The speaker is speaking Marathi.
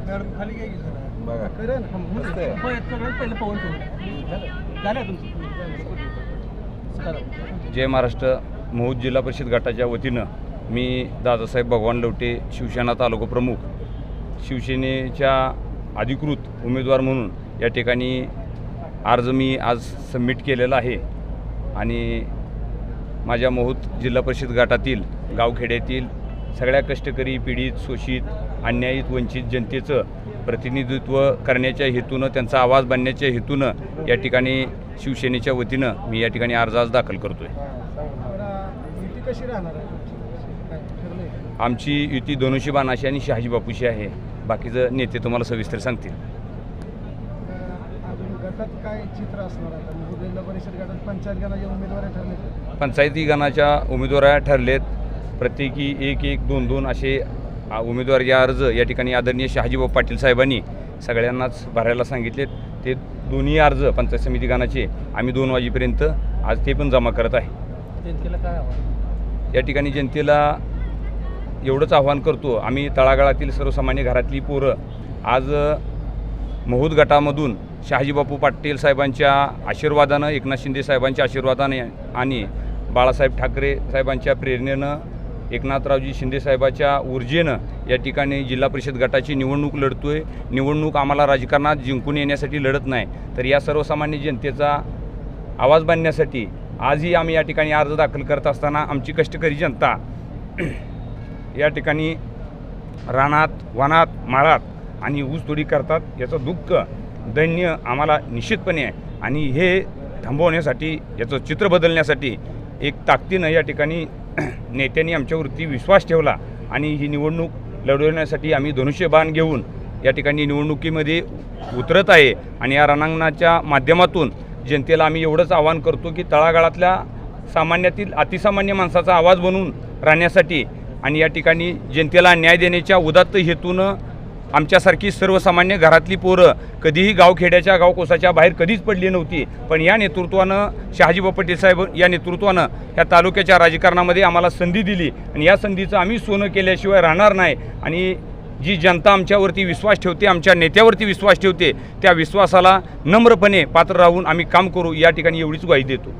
बघा जय महाराष्ट्र महूद जिल्हा परिषद गटाच्या वतीनं मी दादासाहेब भगवान लवटे शिवसेना तालुका प्रमुख शिवसेनेच्या अधिकृत उमेदवार म्हणून या ठिकाणी अर्ज मी आज सबमिट केलेला आहे आणि माझ्या महूद जिल्हा परिषद गटातील गावखेड्यातील सगळ्या कष्टकरी पीडित शोषित अन्यायित वंचित जनतेचं प्रतिनिधित्व करण्याच्या हेतूनं त्यांचा आवाज बांधण्याच्या हेतूनं या ठिकाणी शिवसेनेच्या वतीनं मी या ठिकाणी अर्ज आज दाखल करतोय। आमची युती धनुष्यबाणाशी आणि शहाजी बापूशी आहे। बाकीचं नेते तुम्हाला सविस्तर सांगतील। पंचायती गणाच्या उमेदवार ठरलेत। प्रत्येकी 1-1, 2-2 असे उमेदवारी अर्ज या ठिकाणी आदरणीय शहाजीबापू पाटील साहेबांनी सगळ्यांनाच भरायला सांगितलेत। ते दोन्ही अर्ज पंचायत समिती गणाचे आम्ही 2 वाजेपर्यंत आज ते पण जमा करत आहे। जनतेला काय आव्हान? या ठिकाणी जनतेला एवढंच आव्हान करतो, आम्ही तळागाळातील सर्वसामान्य घरातली पोरं आज महूद गटामधून शहाजीबापू पाटील साहेबांच्या आशीर्वादानं, एकनाथ शिंदे साहेबांच्या आशीर्वादाने आणि बाळासाहेब ठाकरे साहेबांच्या प्रेरणेनं, एकनाथरावजी शिंदे साहेबांच्या ऊर्जेनं या ठिकाणी जिल्हा परिषद गटाची निवडणूक लढतोय। निवडणूक आम्हाला राजकारणात जिंकून येण्यासाठी लढत नाही, तर या सर्वसामान्य जनतेचा आवाज बांधण्यासाठी आजही आम्ही या ठिकाणी अर्ज दाखल करत असताना आमची कष्टकरी जनता या ठिकाणी रानात, वनात, माळात आणि ऊसतोडी करतात। याचं दुःख, दैन्य आम्हाला निश्चितपणे आहे आणि हे थांबवण्यासाठी, याचं चित्र बदलण्यासाठी एक ताकदीनं या ठिकाणी नेत्यांनी आमच्यावरती विश्वास ठेवला आणि ही निवडणूक लढवण्यासाठी आम्ही धनुष्यबाण घेऊन या ठिकाणी निवडणुकीमध्ये उतरत आहे। आणि या रणांगणाच्या माध्यमातून जनतेला आम्ही एवढंच आवाहन करतो की तळागाळातल्या सामान्यातील अतिसामान्य माणसाचा आवाज बनून राहण्यासाठी आणि या ठिकाणी जनतेला न्याय देण्याच्या उदात्त हेतूनं आमच्यासारखी सर्वसामान्य घरातली पोरं कधीही गावखेड्याच्या गावकोसाच्या बाहेर कधीच पडली नव्हती, पण या नेतृत्वानं, शहाजीबापू पाटील साहेब या नेतृत्वानं या तालुक्याच्या राजकारणामध्ये आम्हाला संधी दिली आणि या संधीचं आम्ही सोनं केल्याशिवाय राहणार नाही। आणि जी जनता आमच्यावरती विश्वास ठेवते, आमच्या नेत्यावरती विश्वास ठेवते, त्या विश्वासाला नम्रपणे पात्र राहून आम्ही काम करू, या ठिकाणी एवढीच ग्वाही देतो।